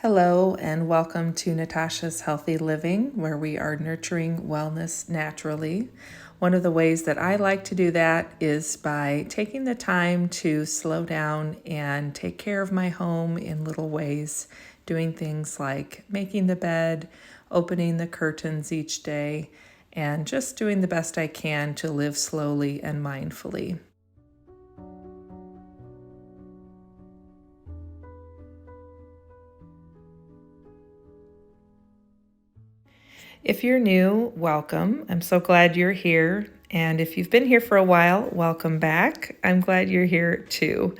Hello, and welcome to Natasha's Healthy Living, where we are nurturing wellness naturally. One of the ways that I like to do that is by taking the time to slow down and take care of my home in little ways, doing things like making the bed, opening the curtains each day, and just doing the best I can to live slowly and mindfully. If you're new, welcome. I'm so glad you're here. And if you've been here for a while, welcome back. I'm glad you're here too.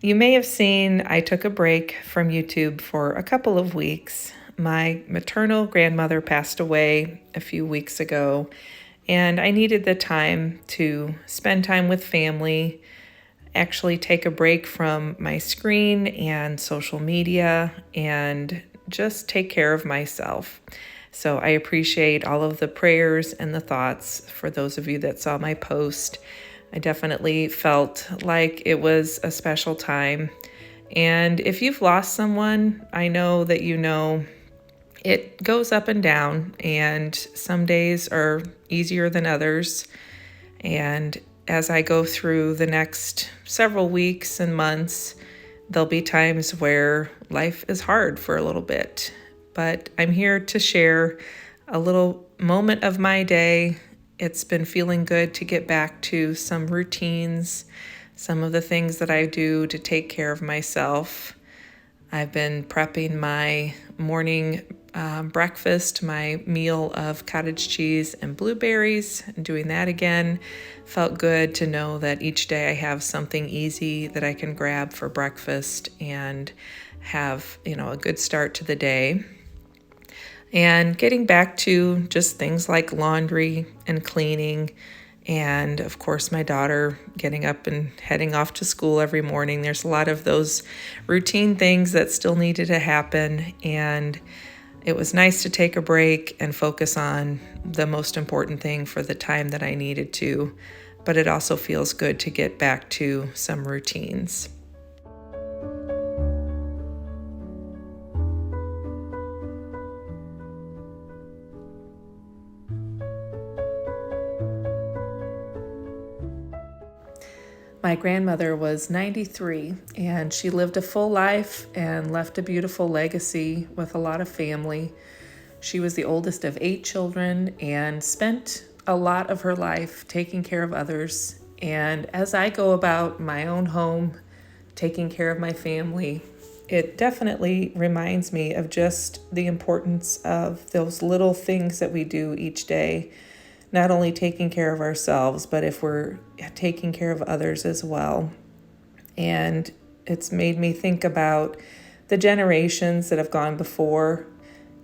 You may have seen I took a break from YouTube for a couple of weeks. My maternal grandmother passed away a few weeks ago, and I needed the time to spend time with family, actually take a break from my screen and social media, and just take care of myself. So I appreciate all of the prayers and the thoughts for those of you that saw my post. I definitely felt like it was a special time. And if you've lost someone, I know that you know it goes up and down, and some days are easier than others. And as I go through the next several weeks and months, there'll be times where life is hard for a little bit. But I'm here to share a little moment of my day. It's been feeling good to get back to some routines, some of the things that I do to take care of myself. I've been prepping my morning breakfast, my meal of cottage cheese and blueberries, and doing that again. Felt good to know that each day I have something easy that I can grab for breakfast and have, a good start to the day. And getting back to just things like laundry and cleaning, and of course my daughter getting up and heading off to school every morning. There's a lot of those routine things that still needed to happen, and it was nice to take a break and focus on the most important thing for the time that I needed to, but it also feels good to get back to some routines. My grandmother was 93, and she lived a full life and left a beautiful legacy with a lot of family. She was the oldest of 8 children and spent a lot of her life taking care of others. And as I go about my own home, taking care of my family, it definitely reminds me of just the importance of those little things that we do each day. Not only taking care of ourselves, but if we're taking care of others as well. And it's made me think about the generations that have gone before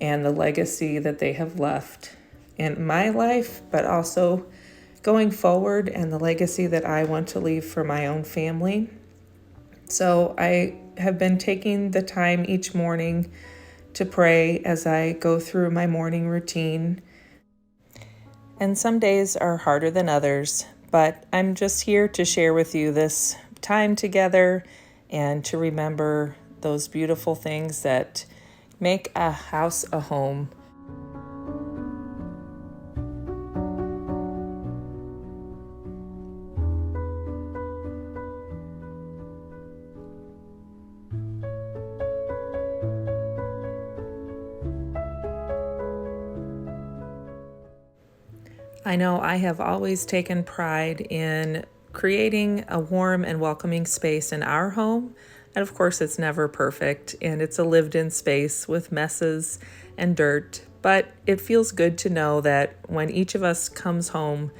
and the legacy that they have left in my life, but also going forward and the legacy that I want to leave for my own family. So I have been taking the time each morning to pray as I go through my morning routine. And some days are harder than others, but I'm just here to share with you this time together and to remember those beautiful things that make a house a home. I know I have always taken pride in creating a warm and welcoming space in our home. And of course, it's never perfect and it's a lived in space with messes and dirt. But it feels good to know that when each of us comes home,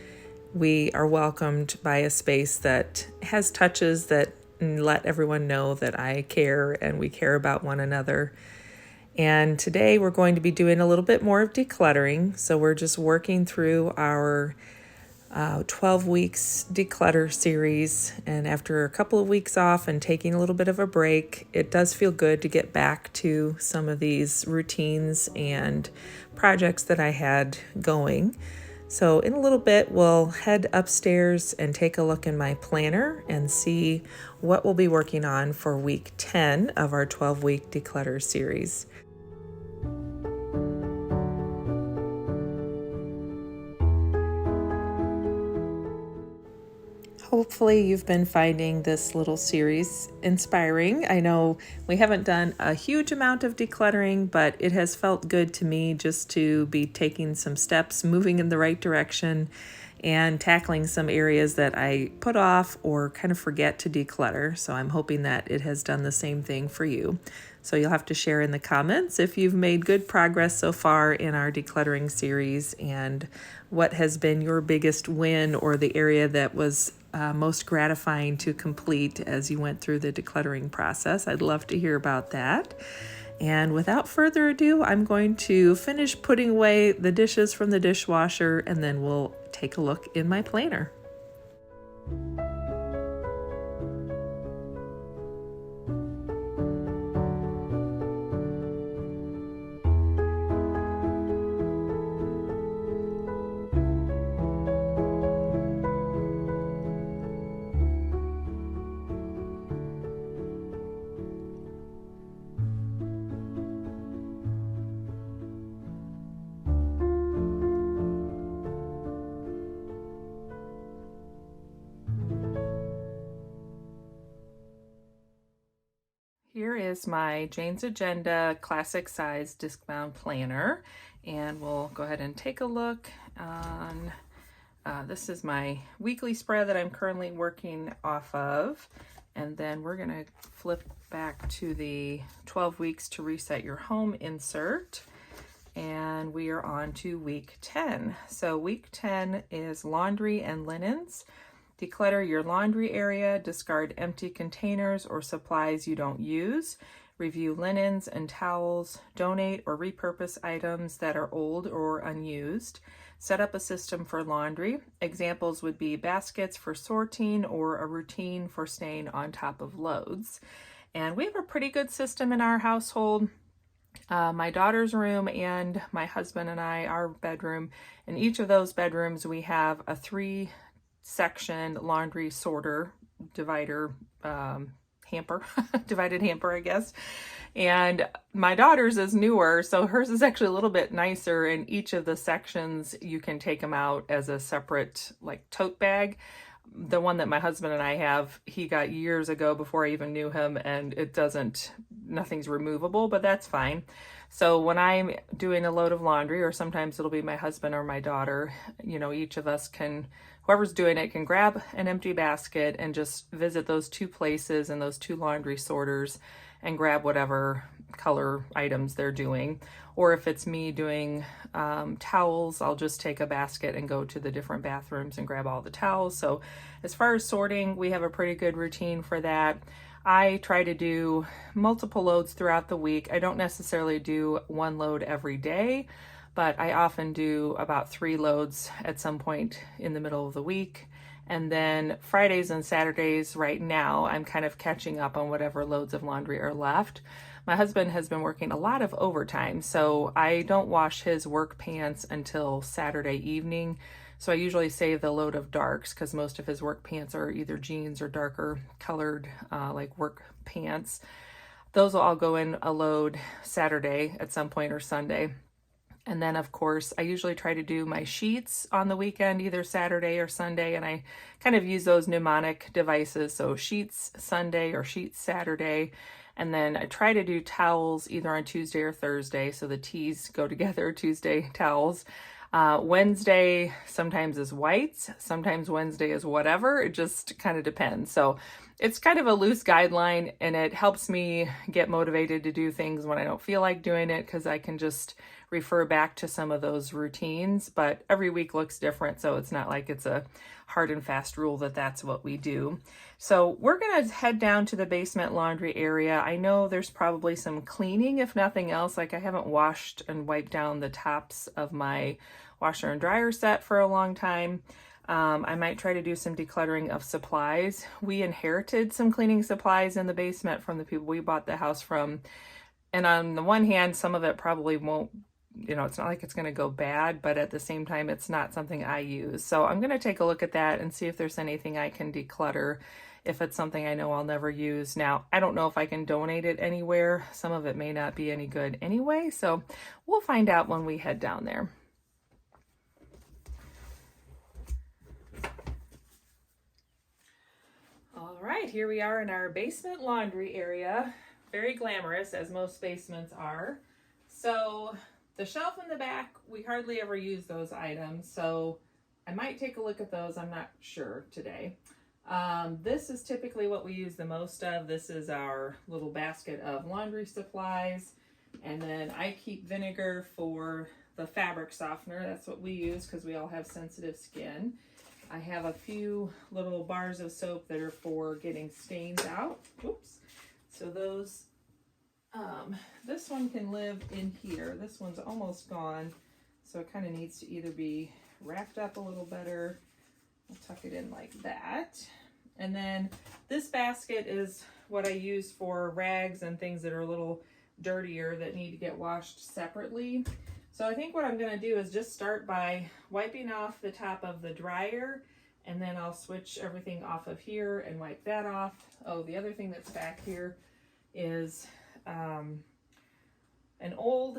we are welcomed by a space that has touches that let everyone know that I care and we care about one another. And today we're going to be doing a little bit more of decluttering. So we're just working through our 12 weeks declutter series. And after a couple of weeks off and taking a little bit of a break, it does feel good to get back to some of these routines and projects that I had going. So in a little bit, we'll head upstairs and take a look in my planner and see what we'll be working on for week 10 of our 12-week declutter series. Hopefully you've been finding this little series inspiring. I know we haven't done a huge amount of decluttering, but it has felt good to me just to be taking some steps, moving in the right direction, and tackling some areas that I put off or kind of forget to declutter. So I'm hoping that it has done the same thing for you. So you'll have to share in the comments if you've made good progress so far in our decluttering series and what has been your biggest win or the area that was most gratifying to complete as you went through the decluttering process. I'd love to hear about that. And without further ado, I'm going to finish putting away the dishes from the dishwasher and then we'll take a look in my planner. Here is my Jane's Agenda classic size disc bound planner, and we'll go ahead and take a look on, this is my weekly spread that I'm currently working off of, and then we're going to flip back to the 12 weeks to reset your home insert, and we are on to week 10. So week 10 is laundry and linens. Declutter your laundry area, discard empty containers or supplies you don't use, review linens and towels, donate or repurpose items that are old or unused, set up a system for laundry. Examples would be baskets for sorting or a routine for staying on top of loads. And we have a pretty good system in our household. My daughter's room and my husband and I, our bedroom, in each of those bedrooms we have a 3-section laundry sorter divider hamper, divided hamper, I guess. And my daughter's is newer, so hers is actually a little bit nicer. In each of the sections, you can take them out as a separate like tote bag. The one that my husband and I have, he got years ago before I even knew him, and nothing's removable, but that's fine. So when I'm doing a load of laundry, or sometimes it'll be my husband or my daughter, each of us whoever's doing it can grab an empty basket and just visit those 2 places and those 2 laundry sorters and grab whatever color items they're doing. Or if it's me doing towels, I'll just take a basket and go to the different bathrooms and grab all the towels. So as far as sorting, we have a pretty good routine for that. I try to do multiple loads throughout the week. I don't necessarily do 1 load every day, but I often do about 3 loads at some point in the middle of the week. And then Fridays and Saturdays right now, I'm kind of catching up on whatever loads of laundry are left. My husband has been working a lot of overtime, so I don't wash his work pants until Saturday evening. So I usually save the load of darks because most of his work pants are either jeans or darker colored like work pants. Those will all go in a load Saturday at some point or Sunday. And then, of course, I usually try to do my sheets on the weekend, either Saturday or Sunday, and I kind of use those mnemonic devices. So sheets Sunday or sheets Saturday. And then I try to do towels either on Tuesday or Thursday. So the T's go together, Tuesday towels. Wednesday sometimes is whites, sometimes Wednesday is whatever. It just kind of depends. So it's kind of a loose guideline, and it helps me get motivated to do things when I don't feel like doing it, because I can just refer back to some of those routines. But every week looks different, so it's not like it's a hard and fast rule that that's what we do. So we're going to head down to the basement laundry area. I know there's probably some cleaning, if nothing else. Like, I haven't washed and wiped down the tops of my washer and dryer set for a long time. I might try to do some decluttering of supplies. We inherited some cleaning supplies in the basement from the people we bought the house from. And on the one hand, some of it probably won't, it's not like it's going to go bad, but at the same time, it's not something I use. So I'm going to take a look at that and see if there's anything I can declutter, if it's something I know I'll never use. Now, I don't know if I can donate it anywhere. Some of it may not be any good anyway, so we'll find out when we head down there. All right, here we are in our basement laundry area. Very glamorous, as most basements are. So the shelf in the back, we hardly ever use those items, so I might take a look at those. I'm not sure today. This is typically what we use the most of. This is our little basket of laundry supplies. And then I keep vinegar for the fabric softener. That's what we use because we all have sensitive skin. I have a few little bars of soap that are for getting stains out. Oops. So those, this one can live in here. This one's almost gone, so it kind of needs to either be wrapped up a little better. I'll tuck it in like that. And then this basket is what I use for rags and things that are a little dirtier that need to get washed separately. So I think what I'm going to do is just start by wiping off the top of the dryer, and then I'll switch everything off of here and wipe that off. Oh, the other thing that's back here is an old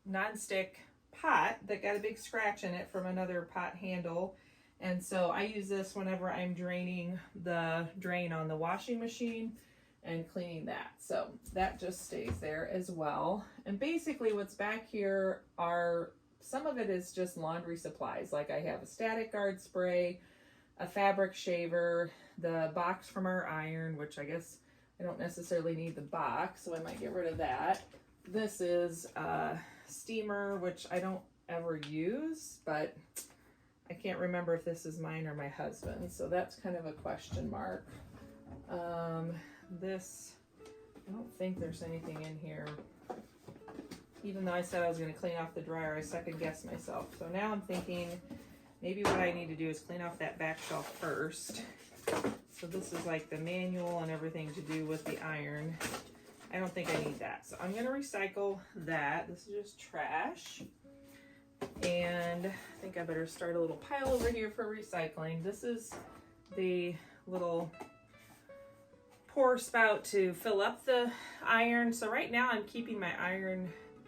nonstick pot that got a big scratch in it from another pot handle. And so I use this whenever I'm draining the drain on the washing machine and cleaning that. So that just stays there as well. And basically what's back here are, some of it is just laundry supplies. Like I have a static guard spray, a fabric shaver, the box from our iron, which I guess I don't necessarily need the box, so I might get rid of that. This is a steamer, which I don't ever use, but I can't remember if this is mine or my husband's, so that's kind of a question mark. This, I don't think there's anything in here. Even though I said I was going to clean off the dryer, I second guessed myself. So now I'm thinking maybe what I need to do is clean off that back shelf first. So this is like the manual and everything to do with the iron. I don't think I need that. So I'm going to recycle that. This is just trash. And I think I better start a little pile over here for recycling. This is the little pour spout to fill up the iron. So right now I'm keeping my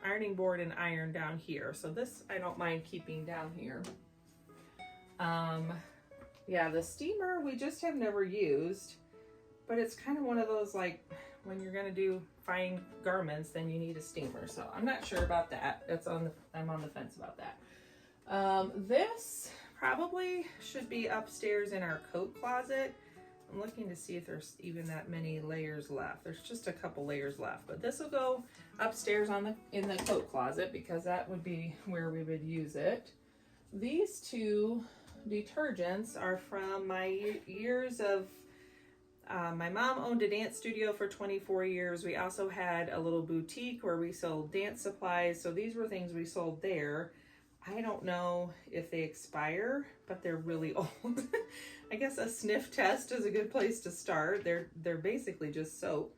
ironing board and iron down here. So this I don't mind keeping down here. Yeah, the steamer we just have never used, but it's kind of one of those, like, when you're gonna do fine garments, then you need a steamer. So I'm not sure about that. I'm on the fence about that. This probably should be upstairs in our coat closet. I'm looking to see if there's even that many layers left. There's just a couple layers left, but this will go upstairs in the coat closet because that would be where we would use it. These two detergents are from my years of, my mom owned a dance studio for 24 years. We also had a little boutique where we sold dance supplies. So these were things we sold there. I don't know if they expire, but they're really old. I guess a sniff test is a good place to start. They're basically just soap.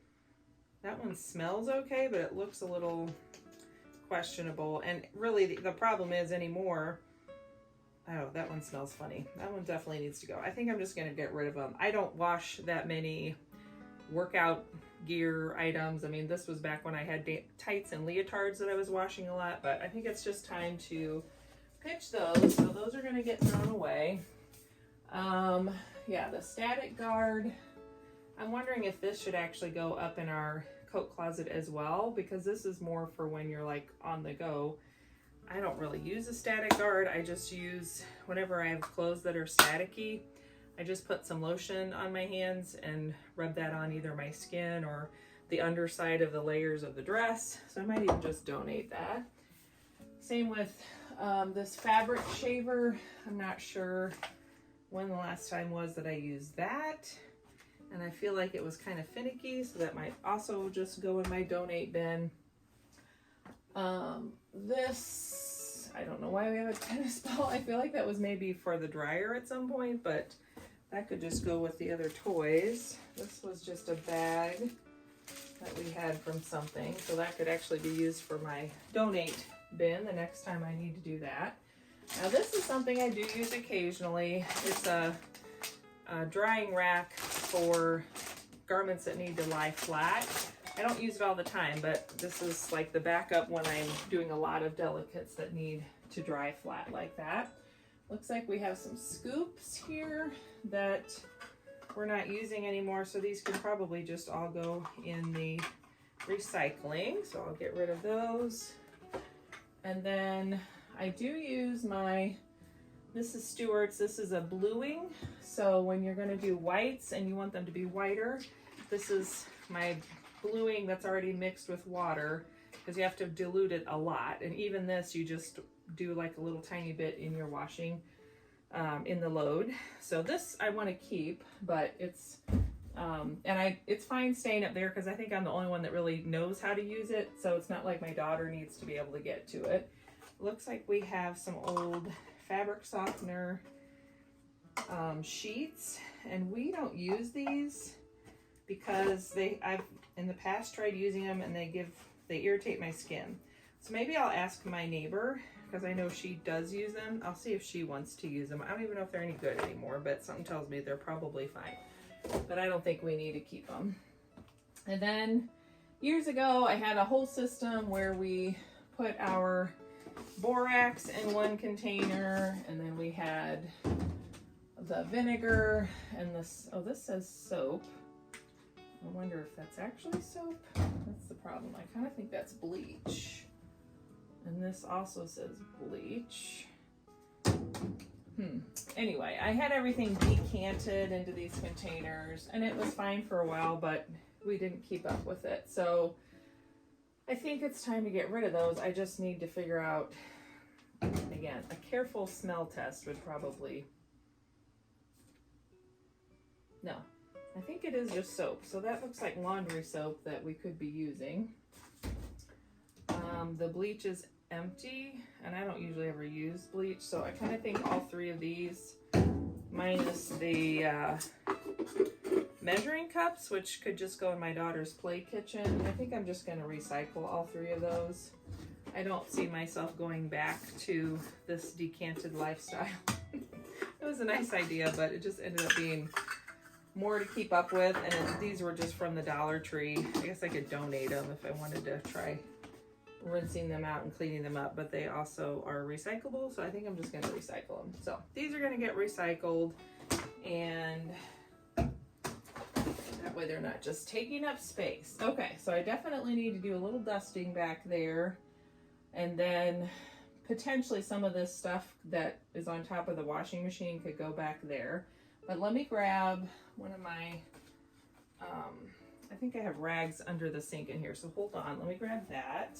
That one smells okay, but it looks a little questionable. And really the problem is anymore, oh, that one smells funny. That one definitely needs to go. I think I'm just gonna get rid of them. I don't wash that many workout gear items. I mean, this was back when I had tights and leotards that I was washing a lot, but I think it's just time to pitch those. So those are gonna get thrown away. Yeah, the static guard. I'm wondering if this should actually go up in our coat closet as well, because this is more for when you're like on the go. I don't really use a static guard. I just use, whenever I have clothes that are staticky, I just put some lotion on my hands and rub that on either my skin or the underside of the layers of the dress. So I might even just donate that. Same with this fabric shaver. I'm not sure when the last time was that I used that. And I feel like it was kind of finicky, so that might also just go in my donate bin. This, I don't know why we have a tennis ball. I feel like that was maybe for the dryer at some point, but that could just go with the other toys. This was just a bag that we had from something, so that could actually be used for my donate bin the next time I need to do that. Now this is something I do use occasionally. It's a drying rack for garments that need to lie flat. I don't use it all the time, but this is like the backup when I'm doing a lot of delicates that need to dry flat like that. Looks like we have some scoops here that we're not using anymore, so these can probably just all go in the recycling. So I'll get rid of those. And then I do use my Mrs. Stewart's. This is a bluing. So when you're going to do whites and you want them to be whiter, this is my bluing that's already mixed with water, because you have to dilute it a lot. And even this, you just do like a little tiny bit in your washing in the load. So this I want to keep, but it's it's fine staying up there because I think I'm the only one that really knows how to use it. So it's not like my daughter needs to be able to get to it. Looks like we have some old fabric softener sheets, and we don't use these because I've in the past tried using them and they irritate my skin. So maybe I'll ask my neighbor, because I know she does use them. I'll see if she wants to use them. I don't even know if they're any good anymore, but something tells me they're probably fine. But I don't think we need to keep them. And then years ago, I had a whole system where we put our borax in one container, and then we had the vinegar and this, oh, this says soap. I wonder if that's actually soap. That's the problem. I kind of think that's bleach. And this also says bleach. Anyway, I had everything decanted into these containers, and it was fine for a while, but we didn't keep up with it. So I think it's time to get rid of those. I just need to figure out, again, a careful smell test would probably, no, I think it is just soap. So that looks like laundry soap that we could be using. The bleach is empty, and I don't usually ever use bleach, so I kind of think all three of these, minus the measuring cups, which could just go in my daughter's play kitchen. I think I'm just going to recycle all three of those. I don't see myself going back to this decanted lifestyle. It was a nice idea, but it just ended up being more to keep up with, and these were just from the Dollar Tree. I guess I could donate them if I wanted to try rinsing them out and cleaning them up, but they also are recyclable, so I think I'm just going to recycle them. So these are going to get recycled, and that way they're not just taking up space. Okay, so I definitely need to do a little dusting back there, and then potentially some of this stuff that is on top of the washing machine could go back there. But let me grab one of my I think I have rags under the sink in here, so hold on, let me grab that.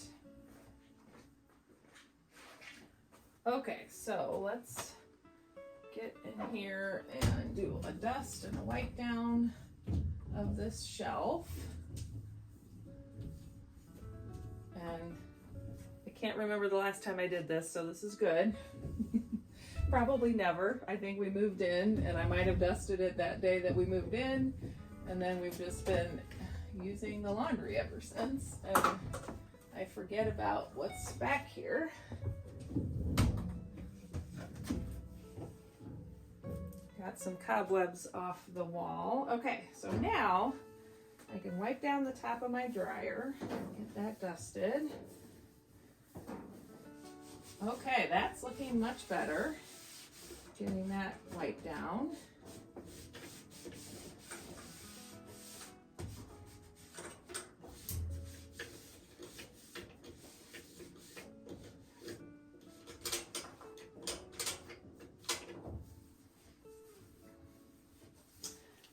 Okay, so let's get in here and do a dust and a wipe down of this shelf. And I can't remember the last time I did this, so this is good. Probably never. I think we moved in, and I might have dusted it that day that we moved in, and then we've just been using the laundry ever since, and I forget about what's back here. Got some cobwebs off the wall. Okay, so now I can wipe down the top of my dryer, get that dusted. Okay, that's looking much better. Getting that wiped down.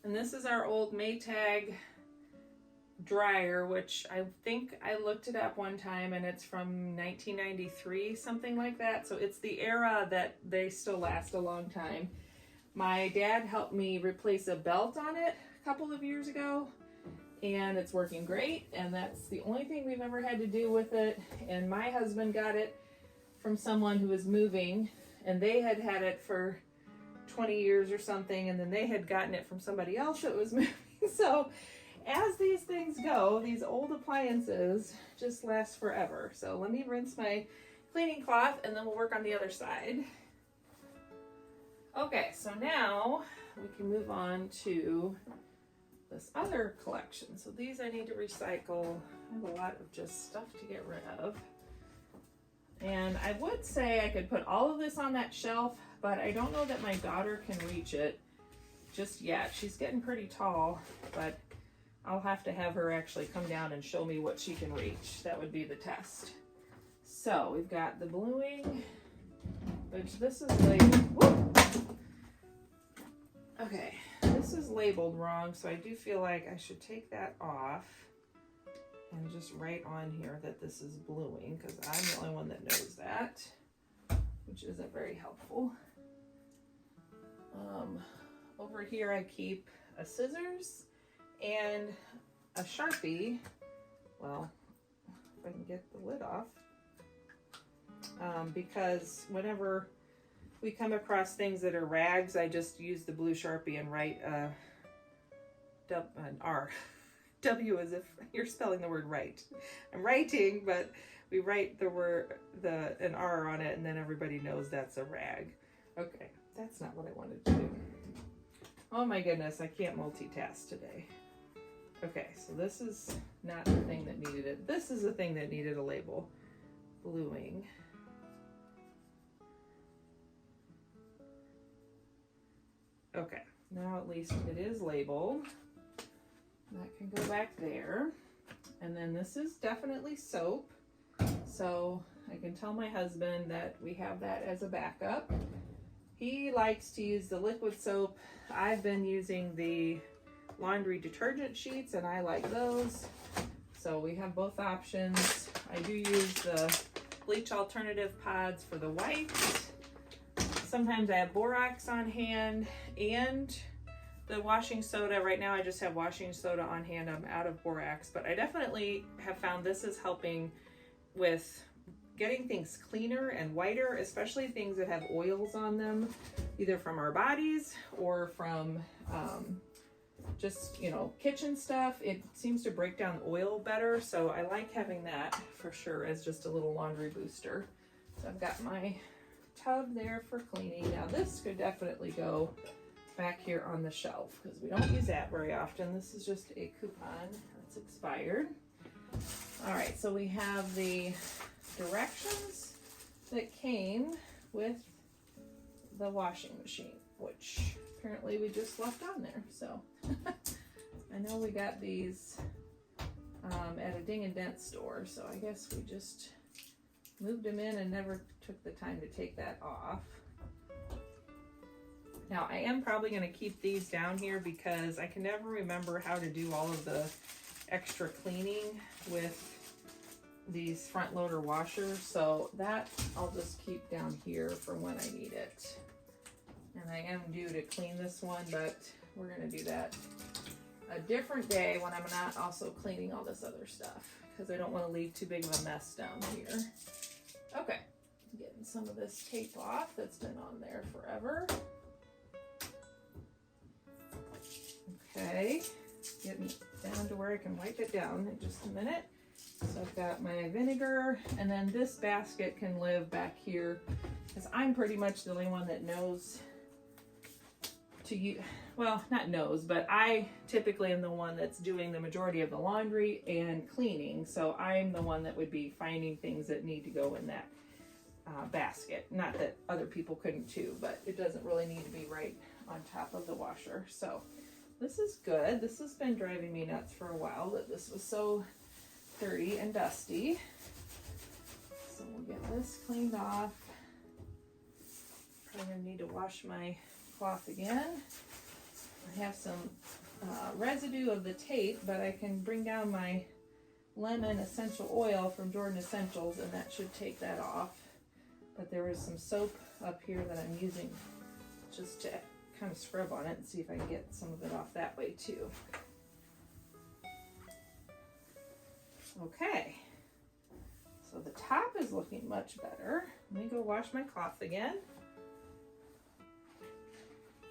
And this is our old Maytag dryer, which I think I looked it up one time, and it's from 1993, something like that. So it's the era that they still last a long time. My dad helped me replace a belt on it a couple of years ago, and it's working great, and that's the only thing we've ever had to do with it. And my husband got it from someone who was moving, and they had had it for 20 years or something, and then they had gotten it from somebody else that was moving. So as these things go, these old appliances just last forever. So let me rinse my cleaning cloth and then we'll work on the other side. Okay, so now we can move on to this other collection. So these I need to recycle. I have a lot of just stuff to get rid of. And I would say I could put all of this on that shelf, but I don't know that my daughter can reach it just yet. She's getting pretty tall, but I'll have to have her actually come down and show me what she can reach. That would be the test. So we've got the bluing, which this is labeled. Whoop! Okay, this is labeled wrong, so I do feel like I should take that off and just write on here that this is bluing, because I'm the only one that knows that, which isn't very helpul. Over here I keep a scissors and a Sharpie. Well, if I can get the lid off, because whenever we come across things that are rags, I just use the blue Sharpie and write an R. W as if you're spelling the word right. I'm writing, but we write the word, an R on it, and then everybody knows that's a rag. Okay, that's not what I wanted to do. Oh my goodness, I can't multitask today. Okay, so this is not the thing that needed it. This is the thing that needed a label. Bluing. Okay, now at least it is labeled. That can go back there. And then this is definitely soap. So I can tell my husband that we have that as a backup. He likes to use the liquid soap. I've been using the laundry detergent sheets, and I like those. So we have both options. I do use the bleach alternative pods for the whites. Sometimes I have borax on hand and the washing soda. Right now I just have washing soda on hand. I'm out of borax, but I definitely have found this is helping with getting things cleaner and whiter, especially things that have oils on them, either from our bodies or from just, you know, kitchen stuff. It seems to break down oil better, so I like having that for sure as just a little laundry booster. So I've got my tub there for cleaning. Now this could definitely go back here on the shelf because we don't use that very often. This is just a coupon that's expired. All right, so we have the directions that came with the washing machine, which apparently we just left on there. So I know we got these at a Ding and Dent store, so I guess we just moved them in and never took the time to take that off. Now I am probably going to keep these down here because I can never remember how to do all of the extra cleaning with these front loader washers, so that I'll just keep down here for when I need it. And I am due to clean this one, but we're going to do that a different day when I'm not also cleaning all this other stuff, because I don't want to leave too big of a mess down here. Okay, getting some of this tape off that's been on there forever. Okay, getting down to where I can wipe it down in just a minute. So I've got my vinegar, and then this basket can live back here because I'm pretty much the only one that knows to use, well, not knows, but I typically am the one that's doing the majority of the laundry and cleaning. So I'm the one that would be finding things that need to go in that basket. Not that other people couldn't too, but it doesn't really need to be right on top of the washer. So this is good. This has been driving me nuts for a while that this was so dirty and dusty. So we'll get this cleaned off. Probably gonna need to wash my cloth again. I have some residue of the tape, but I can bring down my lemon essential oil from Jordan Essentials, and that should take that off. But there is some soap up here that I'm using just to kind of scrub on it and see if I can get some of it off that way too. Okay, so the top is looking much better. Let me go wash my cloth again.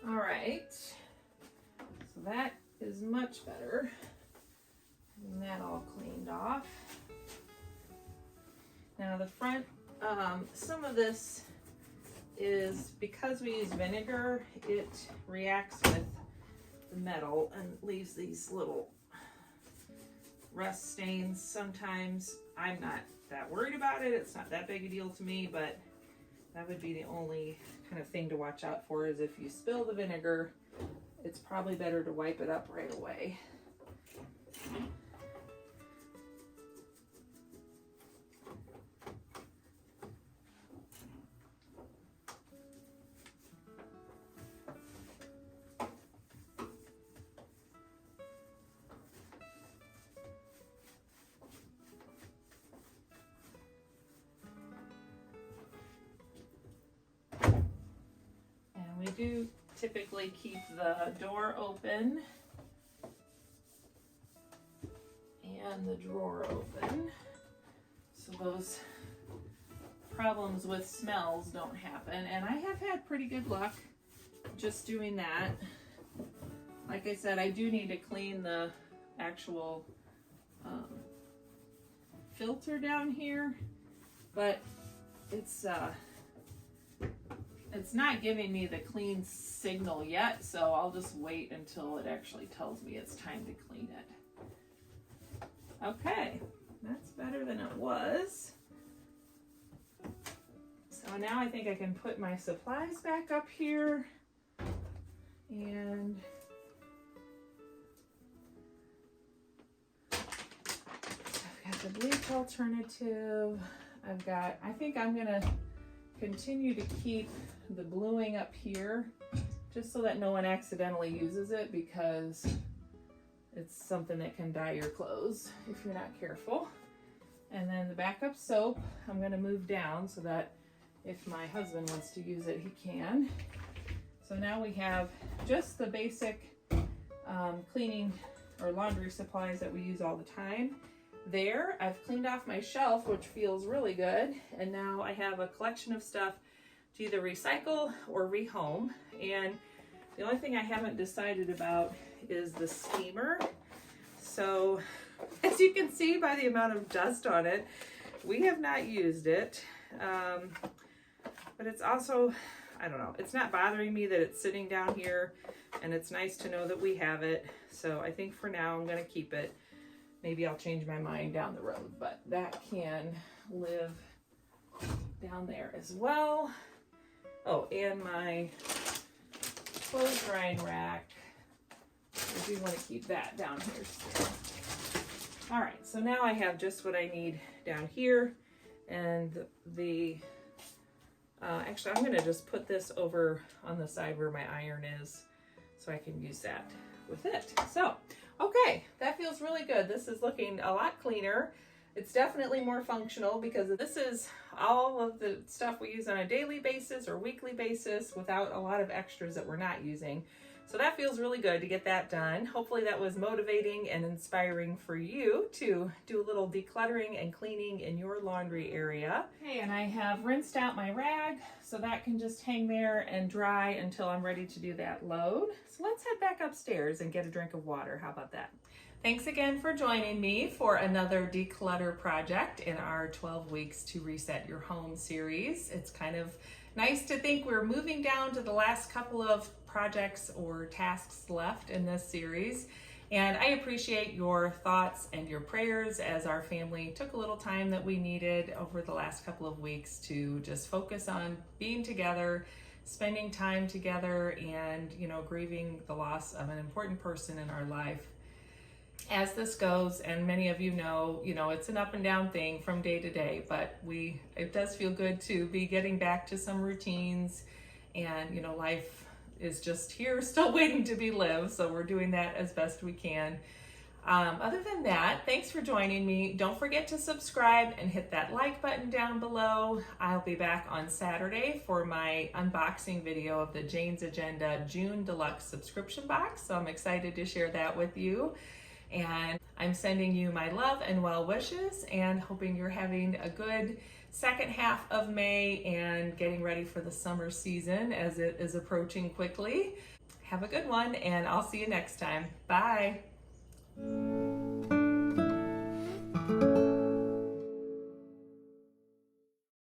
All right, so that is much better. And that all cleaned off. Now the front, some of this is because we use vinegar, it reacts with the metal and leaves these little rust stains. Sometimes I'm not that worried about it. It's not that big a deal to me, but that would be the only kind of thing to watch out for, is if you spill the vinegar, it's probably better to wipe it up right away. We do typically keep the door open and the drawer open, so those problems with smells don't happen. And I have had pretty good luck just doing that. Like I said, I do need to clean the actual filter down here, but it's not giving me the clean signal yet, so I'll just wait until it actually tells me it's time to clean it. Okay, that's better than it was. So now I think I can put my supplies back up here, and I've got the bleach alternative. I think I'm gonna continue to keep the bluing up here just so that no one accidentally uses it, because it's something that can dye your clothes if you're not careful. And then the backup soap I'm going to move down so that if my husband wants to use it, he can. So now we have just the basic cleaning or laundry supplies that we use all the time. There, I've cleaned off my shelf, which feels really good, and now I have a collection of stuff to either recycle or rehome. And the only thing I haven't decided about is the steamer. So as you can see by the amount of dust on it, we have not used it, but it's also, I don't know, it's not bothering me that it's sitting down here, and it's nice to know that we have it. So I think for now I'm going to keep it. Maybe I'll change my mind down the road, but that can live down there as well. Oh, and my clothes drying rack, I do want to keep that down here still. All right, so now I have just what I need down here, and actually I'm going to just put this over on the side where my iron is so I can use that with it. So, okay, that feels really good. This is looking a lot cleaner. It's definitely more functional because this is all of the stuff we use on a daily basis or weekly basis without a lot of extras that we're not using. So that feels really good to get that done. Hopefully that was motivating and inspiring for you to do a little decluttering and cleaning in your laundry area. Okay, and I have rinsed out my rag, so that can just hang there and dry until I'm ready to do that load. So let's head back upstairs and get a drink of water. How about that? Thanks again for joining me for another declutter project in our 12 Weeks to Reset Your Home series. It's kind of nice to think we're moving down to the last couple of projects or tasks left in this series. And I appreciate your thoughts and your prayers as our family took a little time that we needed over the last couple of weeks to just focus on being together, spending time together, and, grieving the loss of an important person in our life. As this goes, and many of you know, it's an up and down thing from day to day, but it does feel good to be getting back to some routines, and life is just here still waiting to be lived. So we're doing that as best we can. Other than that, thanks for joining me. Don't forget to subscribe and hit that like button down below. I'll be back on Saturday for my unboxing video of the Jane's Agenda June Deluxe subscription box. So I'm excited to share that with you. And I'm sending you my love and well wishes and hoping you're having a good second half of May and getting ready for the summer season as it is approaching quickly. Have a good one, and I'll see you next time. Bye.